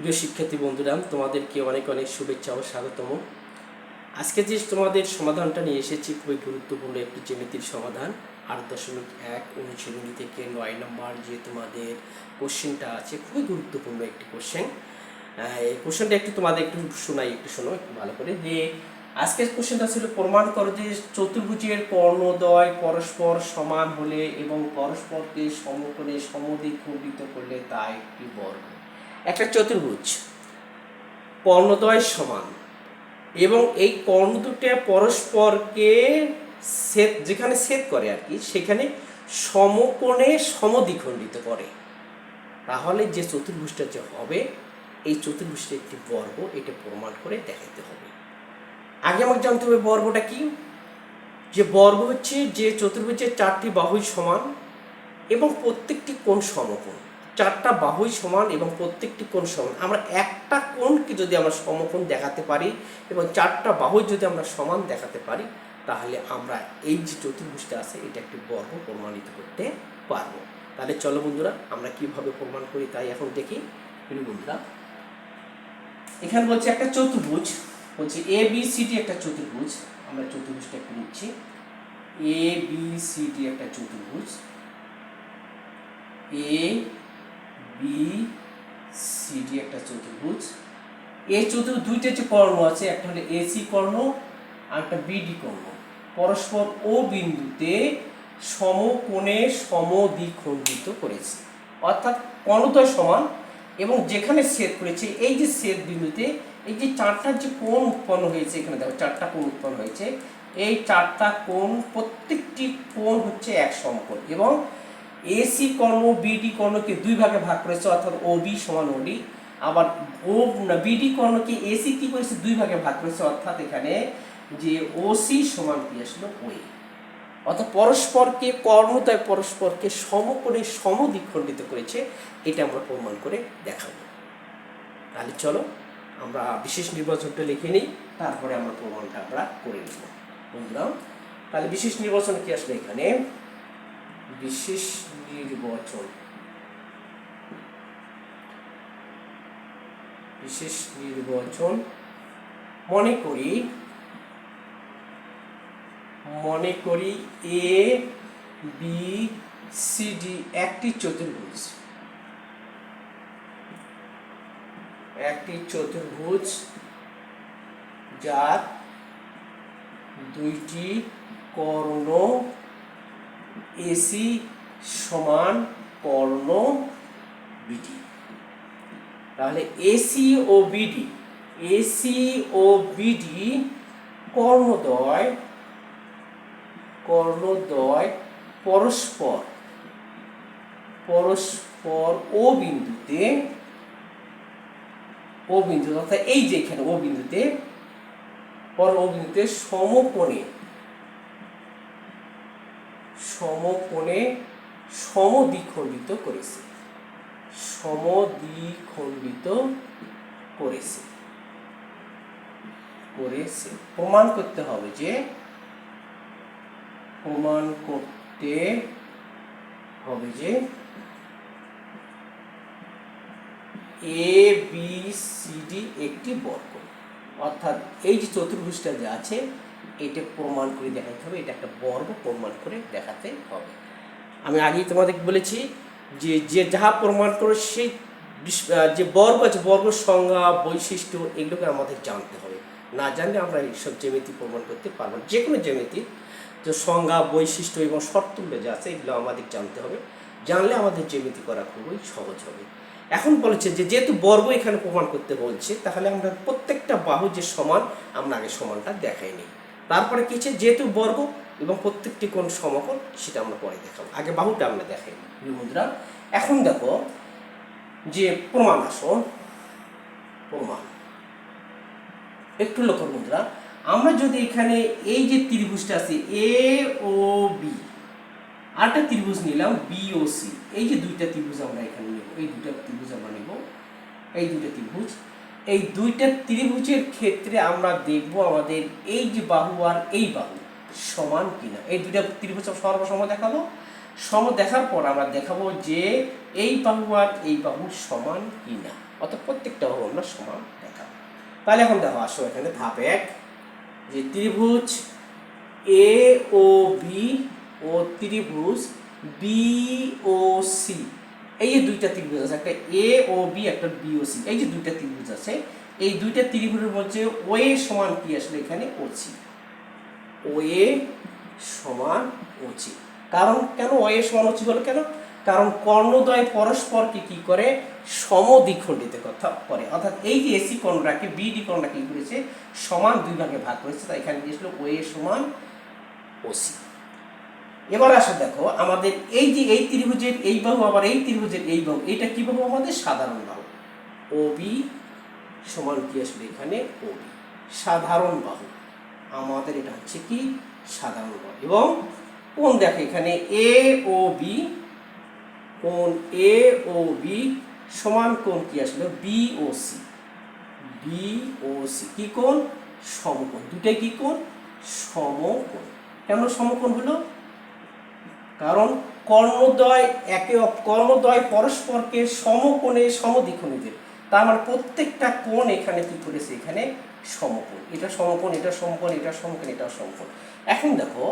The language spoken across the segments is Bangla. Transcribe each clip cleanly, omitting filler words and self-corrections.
প্রিয় শিক্ষার্থী বন্ধুরা, তোমাদেরকে অনেক অনেক শুভেচ্ছা ও স্বাগতম। আজকে যে তোমাদের সমাধানটা নিয়ে এসেছি খুবই গুরুত্বপূর্ণ একটি জ্যামিতির সমাধান। 8.1 অনুশীলনী থেকে 9 নম্বর যে তোমাদের কোশ্চেনটা আছে, খুবই গুরুত্বপূর্ণ একটি কোশ্চেন। এই কোশ্চেনটা একটু তোমাদের একটু শোনো একটু ভালো করে। যে আজকের কোশ্চেনটা ছিল, প্রমাণ করো যে চতুর্ভুজের কর্ণদ্বয় পরস্পর সমান হলে এবং পরস্পরকে সমকোণে সমদ্বিখণ্ডিত করলে তা একটি বর্গ। একটা চতুর্ভুজ কর্ণদ্বয় সমান এবং এই কর্ণ দুটো পরস্পরকে যেখানে ছেদ করে আর কি, সেখানে সমকোণে সমদ্বিখণ্ডিত করে, তাহলে যে চতুর্ভুজটা যে হবে এই চতুর্ভুজটা একটি বর্গ, এটা প্রমাণ করে দেখাতে হবে। আগে আমাকে জানতে হবে বর্গটা কি। যে বর্গ হচ্ছে যে চতুর্ভুজের 4টি বাহুই সমান এবং প্রত্যেকটি কোণ সমকোণ। 4টা বাহুই সমান এবং প্রত্যেকটি কোণ সমান। আমরা একটা কোণকে যদি আমরা সমকোণ দেখাতে পারি এবং 4টা বাহুই যদি আমরা সমান দেখাতে পারি, তাহলে আমরা এই যে চতুর্ভুজটা আছে এটা একটি বর্গ প্রমাণিত করতে পারবো। তাহলে চলো বন্ধুরা, আমরা কিভাবে প্রমাণ করি তাই এখন দেখি। প্রিয় বন্ধুরা, এখানে বলছে একটা চতুর্ভুজ, বলছে এ বি সি ডি একটা চতুর্ভুজ। আমরা চতুর্ভুজটা একটু নিচ্ছি। এ বি সি ডি একটা চতুর্ভুজ। এ বি সি ডি একটা চতুর্ভুজ। এই চতুর্ভুজ দুইটা যে কর্ণ আছে, একটা হলো এসি কর্ণ আর একটা বিডি কর্ণ, পরস্পর ও বিন্দুতে সমকোণে সমদ্বিখণ্ডিত করেছে। অর্থাৎ কর্ণদ্বয় সমান এবং যেখানে ছেদ করেছে এই যে ছেদ বিন্দুতে এই যে 4টা যে কোণ উৎপন্ন হয়েছে, এখানে দেখো 4টা কোণ উৎপন্ন হয়েছে। এই 4টা কোণ, প্রত্যেকটি কোণ হচ্ছে এক সমকোণ এবং এসি কর্ণ বিডি কর্ণকে দুই ভাগে ভাগ করেছে, অর্থাৎ ও বি সমান ওডি। আবার বিডি কর্ণকে এসি কি করেছে, দুই ভাগে ভাগ করেছে, অর্থাৎ এখানে যে ওসি সমান কি আসলো, ওই। অর্থাৎ পরস্পরকে কর্ণদ্বয় পরস্পরকে সমকোণে সমদ্বিখণ্ডিত করেছে, এটা আমরা প্রমাণ করে দেখাবো। তাহলে চলো আমরা বিশেষ নির্বাচনটা লিখে নিই, তারপরে আমরা প্রমাণটা আমরা করে নেব বন্ধুরা। তাহলে বিশেষ নির্বাচন কি আসলে, এখানে বিশেষ নির্বাচন, বিশেষ নির্বাচন মনে করি এ বি সি ডি একটি চতুর্ভুজ যার দুইটি কর্ণ এসি সমান কর্ণ বিডি। তাহলে এসি ও বিডি কর্ণদ্বয় পরস্পর ও বিন্দুতে অর্থাৎ এই যে এখানে ও বিন্দুতে সমকোণে সমদ্বিখণ্ডিত করেছে। প্রমাণ করতে হবে যে এ বি সি ডি একটি বর্গ। অর্থাৎ এই যে চতুর্ভুজটা যে আছে এটা প্রমাণ করে দেখাতে হবে, এটা একটা বর্গ প্রমাণ করে দেখাতে হবে। আমি আগেই তোমাদের বলেছি যে যাহা প্রমাণ করে সেই যে বর্গ আছে, বর্গ সংজ্ঞা বৈশিষ্ট্য এগুলোকে আমাদের জানতে হবে। না জানলে আমরা এইসব জ্যামিতি প্রমাণ করতে পারবো না। যে কোনো জ্যামিতি যে সংজ্ঞা বৈশিষ্ট্য এবং শর্তগুলো যা আছে এগুলো আমাদের জানতে হবে। জানলে আমাদের জ্যামিতি করা খুবই সহজ হবে। এখন বলেছে যে যেহেতু বর্গ এখানে প্রমাণ করতে বলছে, তাহলে আমরা প্রত্যেকটা বাহু যে সমান, আমরা আগে সমানটা দেখাই নিই। তারপরে কি হচ্ছে, যেহেতু বর্গ এবং প্রত্যেকটি কোণ সমকোণ, সেটা আমরা পরে দেখাবো। আগে বাহুটা আমরা দেখাই নিই বন্ধুরা। এখন দেখো যে প্রমাণ একটু লক্ষ্য বন্ধুরা, আমরা যদি এখানে এই যে ত্রিভুজটা আছে এ ও বি, আরেকটা ত্রিভুজ নিলাম বি ও সি, এই যে দুইটা ত্রিভুজ আমরা এখানে নেব, এই দুইটা ত্রিভুজ আমরা নেব, এই দুইটা ত্রিভুজের ক্ষেত্রে আমরা দেখব আমাদের এই যে বাহু আর এই বাহু সমান কিনা। এই দুইটা ত্রিভুজ সর্বসম দেখাবো সম দেখার পর আমরা দেখাবো যে এই বাহু আর এই বাহু সমান কি না, অর্থাৎ প্রত্যেকটা বাহু আমরা সমান দেখাবো। তাহলে এখন দেখো আসো এখানে ধাপ 1 যে ত্রিভুজ এ ও বি ও ত্রিভুজ বি ও সি, এই যে দুইটা ত্রিভুজ আছে, একটা এ ও বি একটা বি ও সি, এই যে দুইটা ত্রিভুজ আছে, এই দুইটা ত্রিভুজের মধ্যে ও এ সমান কি আসলে এখানে ওসি, ও এ সমান ওসি। কারণ কেন ও এ সমান ওসি হলো কেন? কারণ কর্ণদ্বয় পরস্পরকে কি করে সমদ্বিখণ্ডিত করে, অর্থাৎ এই যে এসি কর্ণটাকে বিডি কর্ণটাকে কি করেছে সমান দুই ভাগে ভাগ করেছে, তাই এখানে দিয়েছিল ও এ সমান ওসি। এবার আসো দেখো আমাদের এই যে এই ত্রিভুজের এই বাহু আবার এই ত্রিভুজের এই বাহু, এটা কি বাহু আমাদের সাধারণ বাহু, ও বি সমান কি আসলে এখানে ও বি সাধারণ বাহু, আমাদের এটা হচ্ছে কি সাধারণ বাহু। এবং কোণ দেখো এখানে এ ও বি, কোণ এ ও বি সমান কোণ কি আসলে বি ও সি, বি ও সি কি কোণ সমকোণ, দুটাই কি কোণ সমকোণ। কেন সমকোণ হলো? কারণ কর্ণদ্বয় কর্ণদ্বয় পরস্পরকে সমকোণে সমদ্বিখণ্ডিত, তার মানে প্রত্যেকটা কোণ এখানে কি করেছে এখানে সমকোণ, এটা সমকোণ এটা সমকোণ এটা সমকোণ এটা সমকোণ। এখন দেখো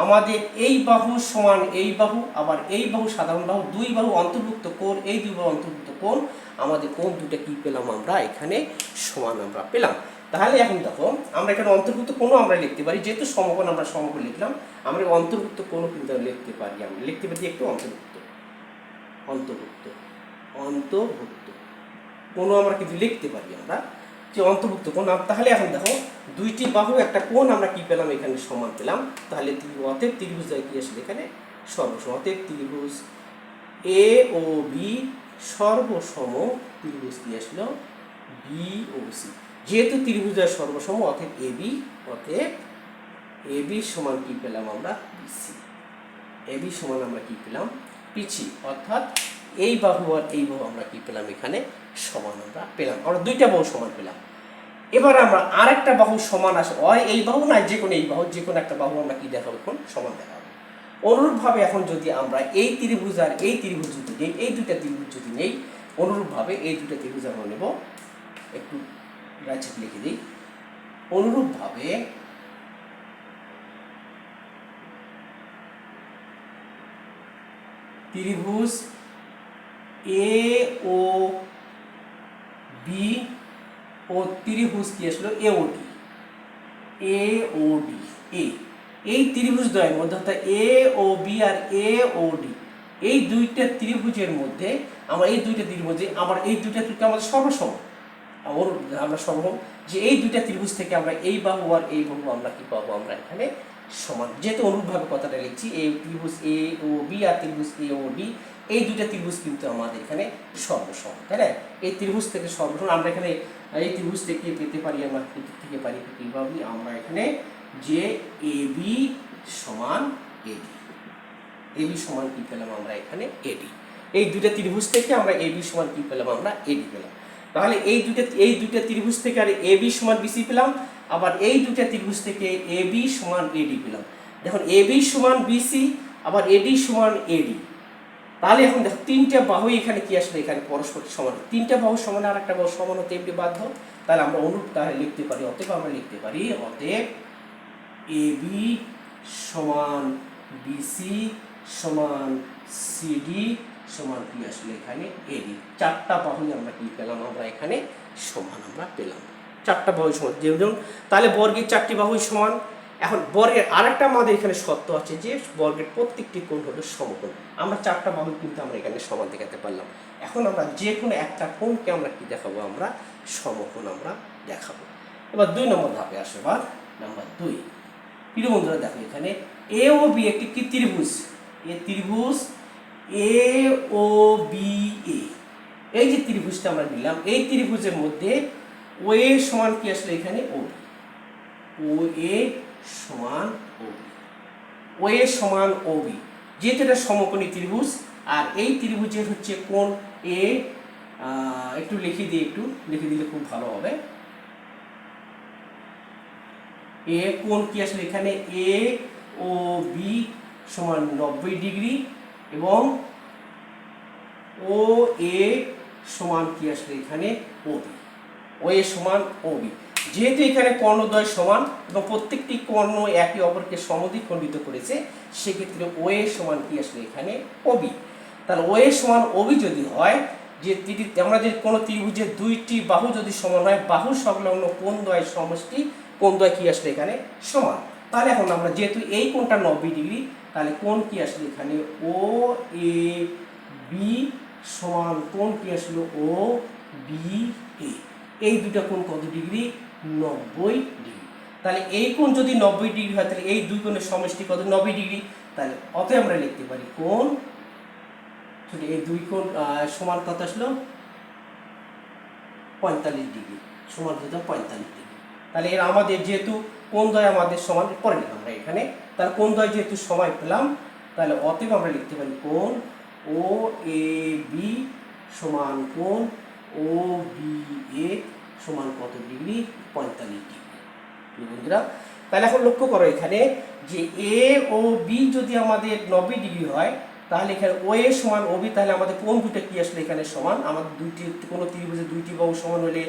আমাদের এই বাহু সমান এই বাহু আবার এই বাহু সাধারণ বাহু, দুই বাহু অন্তর্ভুক্ত কোণ, এই দুই বাহু অন্তর্ভুক্ত কোণ, আমাদের কোণ দুটো কি পেলাম আমরা এখানে সমান আমরা পেলাম। তাহলে এখন দেখো আমরা এখানে অন্তর্ভুক্ত কোণও আমরা লিখতে পারি, যেহেতু সমকোণ আমরা সমকোণ লিখলাম, আমরা অন্তর্ভুক্ত কোণও কিন্তু লিখতে পারি, আমরা লিখতে পারি একটু অন্তর্ভুক্ত অন্তর্ভুক্ত অন্তর্ভুক্ত কোণও আমরা কিন্তু লিখতে পারি আমরা যে অন্তর্ভুক্ত কোণ। তাহলে এখন দেখো দুইটি বাহু একটা কোণ আমরা কি পেলাম এখানে সমান পেলাম, তাহলে অতএব ত্রিভুজ কি আসলে এখানে সর্বসম, অতএব ত্রিভুজ এ ও বি সর্বসম ত্রিভুজ কি আসলো বি ও সি। যেহেতু ত্রিভুজের সর্বসম অতএব এ বি সমান কি পেলাম আমরা বিসি, এ বি সমান আমরা কি পেলাম পিছি, অর্থাৎ এই বাহু আর এই বাহু আমরা কি পেলাম এখানে সমান আমরা পেলাম, আমরা দুইটা বাহু সমান পেলাম। এবার আমরা আরেকটা বাহু সমান আসে হয় এই বাহু না যে কোনো এই বাহু, যে কোনো একটা বাহু আমরা কি দেখাবো এখন সমান দেখাবো। অনুরূপভাবে এখন যদি আমরা এই ত্রিভুজ আর এই ত্রিভুজ যদি নেই, এই দুইটা ত্রিভুজ যদি নেই, অনুরূপভাবে এই দুইটা ত্রিভুজ আমরা নেব, একটু রাইট লিখে দিই। অনুরূপভাবে ত্রিভুজ এ ও বি ও ত্রিভুজ কি আসলো এ ও D, A O D A, এই ত্রিভুজ দ্বয়ের মধ্যে অর্থাৎ এ ও বি আর এ ও ডি, এই দুইটা ত্রিভুজের মধ্যে আমরা এই দুইটা ত্রিভুজে আমার এই দুইটা ত্রিভুজ আমাদের সর্বসম, আমরা সর্বসম যে এই দুইটা ত্রিভুজ থেকে আমরা এই বাহু আর এই বাহু আমরা কি পাবো আমরা এখানে সমান, যেহেতু অনুরূপভাবে কথাটা লিখছি এই ত্রিভুজ এ ও বি আর ত্রিভুজ এ ও ডি, এই দুইটা ত্রিভুজ কিন্তু আমাদের এখানে সর্বসম, তাই না? এই ত্রিভুজ থেকে সর্বসম আমরা এখানে এই ত্রিভুজ থেকে পেতে পারি, আমরা থেকে পারি কিভাবে আমরা এখানে যে এ বি সমান এডি, এ বি সমান কি পেলাম আমরা এখানে এডি, এই দুইটা ত্রিভুজ থেকে আমরা এ বি সমান কি পেলাম আমরা এডি পেলাম। তাহলে এই দুইটা ত্রিভুজ থেকে আর এ বি সমান বিসি পেলাম, আবার এই দুইটা ত্রিভুজ থেকে এ বি সমান এডি পেলাম। দেখুন এ বি সমান বিসি আবার এডি সমান এডি, তাহলে এখন দেখো তিনটা বাহু এখানে কি আসলে এখানে পরস্পর সমান, তিনটা বাহু সমান আর একটা বাহু সমান হতে এমনি বাধ্য, তাহলে আমরা অনুরূপ তাহলে লিখতে পারি, অতএব আমরা লিখতে পারি অতএব এ বি সমান বিসি সমান সিডি সমান কি আসলে এখানে এডি, চারটা বাহু আমরা কি পেলাম আমরা এখানে সমান আমরা পেলাম, চারটা বাহু সমান যেমন, তাহলে বর্গের চারটি বাহু সমান। এখন বর্গের আরেকটা আমাদের এখানে সত্য আছে যে বর্গের প্রত্যেকটি কোণ হলো সমকোণ, আমরা চারটা বাহু কিন্তু আমরা এখানে সমান দেখাতে পারলাম। এখন আমরা যে কোনো একটা কোণকে আমরা কি দেখাবো আমরা সমকোণ আমরা দেখাবো। এবার 2 নম্বর ধাপে আসে, এবার নাম্বার 2 প্রিয় বন্ধুরা দেখো এখানে এ ও বি একটি কি ত্রিভুজ, এই ত্রিভুজ এ ও বি এ, এই যে ত্রিভুজটা আমরা নিলাম এই ত্রিভুজের মধ্যে ও এ সমান কি আসলে এখানে ও এ সমান ও বি, ও এ সমান ও বি, যেহেতু এটা সমকোণী ত্রিভুজ আর এই ত্রিভুজের হচ্ছে কোণ এ, একটু লিখে দিলে খুব ভালো হবে। এ কোণ কি আসলে এখানে এ ও বি সমান 90 ডিগ্রি এবং ও এ সমান কি আসলে এখানে ওবি, ও এ সমান ওবি। যেহেতু এখানে কর্ণদ্বয় সমান এবং প্রত্যেকটি কর্ণ একে অপরকে সমদ্বিখণ্ডিত করেছে, সেক্ষেত্রে ও এ সমান কি আসলে এখানে ওবি। তাহলে ও এ সমান ওবি যদি হয়, যে আমরা যে কোনো ত্রিভুজের দুইটি বাহু যদি সমান হয়, বাহু সংলগ্ন কোণদ্বয়ের সমষ্টি কোণদ্বয় কি আসলে এখানে সমান। তাহলে এখন আমরা যেহেতু এই কোণটা 90 ডিগ্রি, তাহলে কোণ কি আসলে এখানে ও এ বি সমান কোণ কি আসলে ও বি এ। এই দুটা কোণ কত ডিগ্রি? 90 ডিগ্রি। তাহলে এই কোণ যদি 90 ডিগ্রি হয়, তাহলে এই দুই কোণের সমষ্টি কত? 90 ডিগ্রি। তাহলে অতএব আমরা লিখতে পারি কোণ, এই দুই কোণ সমান কত আসলো? 45 ডিগ্রি, সমান হতে 45 ডিগ্রি। তাহলে এর আমাদের যেহেতু কোণদ্বয় আমাদের সমান, পরে নিলাম আমরা এখানে, তাহলে কোণদ্বয় যেহেতু সময় পেলাম, তাহলে অতএব আমরা লিখতে পারি কোণ ও এ বি সমান কোণ ও বি এ সমান কত ডিগ্রি? 45 ডিগ্রি। বন্ধুরা, তাহলে এখন লক্ষ্য করো এখানে যে এ ও বি যদি আমাদের 90 ডিগ্রি হয়, তাহলে এখানে ও এ সমান ও বি, তাহলে আমাদের কোণ দুটো কি আসলে এখানে সমান। আমাদের দুইটি কোনো ত্রিভুজে দুইটি বাহু সমান হলে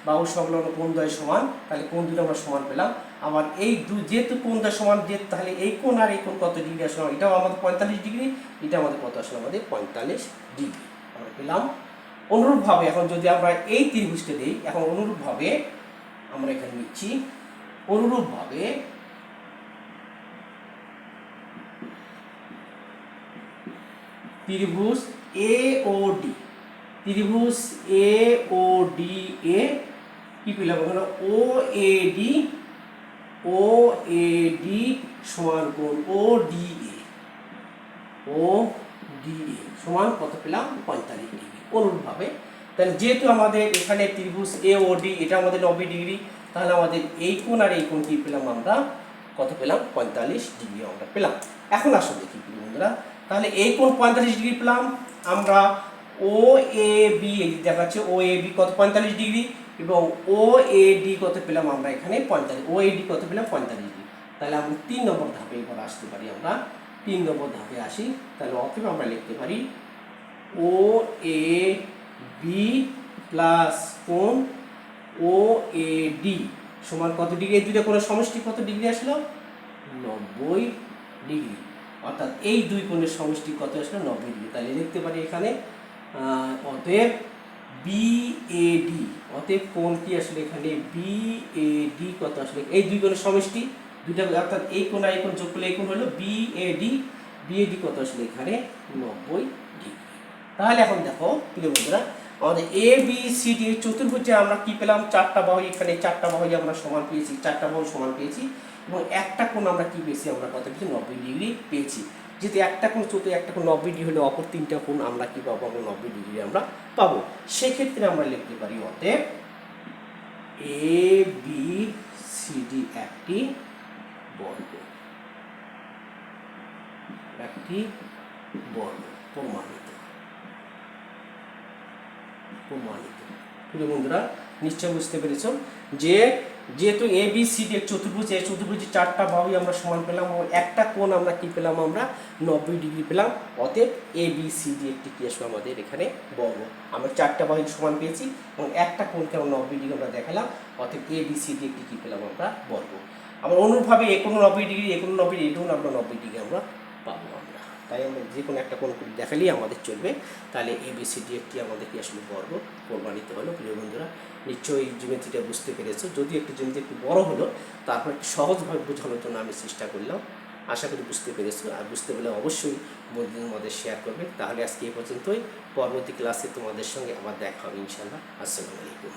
বাহু সংলগ্ন কোণদ্বয় সমান, তাহলে কোণ দুটো আমরা সমান পেলাম। আবার এই যেহেতু কোণদ্বয় সমান, যেহেতু তাহলে এই কোণ আর এই কোণ কত ডিগ্রি আসলে? এটাও আমাদের 45 ডিগ্রি, এটা আমাদের কত আসলে? আমাদের 45 ডিগ্রি আমরা পেলাম। অনুরূপভাবে এখন যদি আমরা এই ত্রিভুজটা দিই, এখন অনুরূপভাবে আমরা এখানে নিচ্ছি, অনুরূপভাবে ত্রিভুজ এ ও ডি, ত্রিভুজ এ ও ডি এ কি পেলাম? ও A D, O A D সমান কোণ ও D A, O D A সমান কত পেলাম? 45 ডিগ্রি। অনুরূপভাবে তাহলে যেহেতু আমাদের এখানে ত্রিভুজ এ ও ডি এটা আমাদের 90 ডিগ্রি, তাহলে আমাদের এই কোণ আর এই কোণ কি পেলাম? আমরা কত পেলাম? 45 ডিগ্রি আমরা পেলাম। এখন আসো দেখি বন্ধুরা, তাহলে এই কোণ 45 ডিগ্রি পেলাম আমরা। ও এ বি দেখাচ্ছে, ও এ বি কত? 45 ডিগ্রি। এবং ও এ ডি কত পেলাম আমরা এখানে? 45। ও এ ডি কত পেলাম? 45 ডিগ্রি। তাহলে আমরা 3 নম্বর ধাপে এবার আসতে পারি। আমরা 3 নম্বর ধাপে আসি, তাহলে অতএব আমরা লিখতে পারি ও এ বি প্লাস কোণ ও এ ডি সমান কত ডিগ্রি? এই দুইটা কোণের সমষ্টি কত ডিগ্রি আসলো? 90 ডিগ্রি। অর্থাৎ এই দুই কোণের সমষ্টি কত আসলো? 90 ডিগ্রি। তাহলে লিখতে পারি এখানে অতএব বি এ ডি, অতএব কোণ কি আসলে এখানে? বি এ ডি কত আসলে? এই দুই কোণের সমষ্টি দুইটা, অর্থাৎ এই কোণ আর এই কোণ যোগ করলে এই কোণ হলো B A D. B A D কত আসলে এখানে? 90 ডিগ্রি। তাহলে এখন দেখো প্রিয় বন্ধুরা, আমাদের এ বি সি ডি চতুর্ভুজে আমরা কি পেলাম? চারটা বাহু, এখানে চারটা বাহু আমরা সমান পেয়েছি, চারটা বাহু সমান পেয়েছি। এবং একটা কোণ আমরা কি পেয়েছি? আমরা কত পেয়েছি? 90 ডিগ্রি পেয়েছি। যেহেতু একটা কোণ একটা কোণ 90 ডিগ্রি হলে অপর তিনটা কোণ আমরা কি পাবো? আমরা 90 ডিগ্রি আমরা পাবো। সেক্ষেত্রে আমরা লিখতে পারি অতএব এ বি সি ডি একটি বর্গ, একটি বর্গ। প্রমাণিত, প্রমাণিত। প্রিয় বন্ধুরা, নিশ্চয় বুঝতে পেরেছ যে যেহেতু এ বি সি ডি চতুর্ভুজ, এই চতুর্ভুজে চারটা বাহু আমরা সমান পেলাম এবং একটা কোণ আমরা কি পেলাম? আমরা 90 ডিগ্রি পেলাম। অতএব এ বি সি ডি একটি কি আসবে আমাদের এখানে? বর্গ। আমরা চারটা বাহু সমান পেয়েছি এবং একটা কোণকে আমরা 90 ডিগ্রি আমরা দেখালাম। অতএব এ বি সি ডি একটি কি পেলাম? আমরা বর্গ। আবার অনুরূপভাবে এ কোনো 90 ডিগ্রি, এ কোনো 90 ডিগ্রি, এটাও আমরা 90 ডিগ্রি আমরা পাবো আমরা। তাই আমরা যে কোনো একটা কোণ দেখালেই আমাদের চলবে। তাহলে এ বি সি ডি একটি আমাদের কি আসলে বর্গ প্রমাণিত হলো। প্রিয় বন্ধুরা, নিশ্চয়ই জিওমেট্রিটা বুঝতে পেরেছো। যদি একটু জিওমেট্রি একটু বড় হলো, তারপর একটু সহজভাবে বোঝানোর জন্য আমি চেষ্টা করলাম। আশা করি বুঝতে পেরেছো। আর বুঝতে পারলে অবশ্যই বন্ধুদের মধ্যে শেয়ার করবে। তাহলে আজকে এই পর্যন্তই। পরবর্তী ক্লাসে তোমাদের সঙ্গে আবার দেখা হবে ইনশাআল্লাহ। আসসালামু আলাইকুম।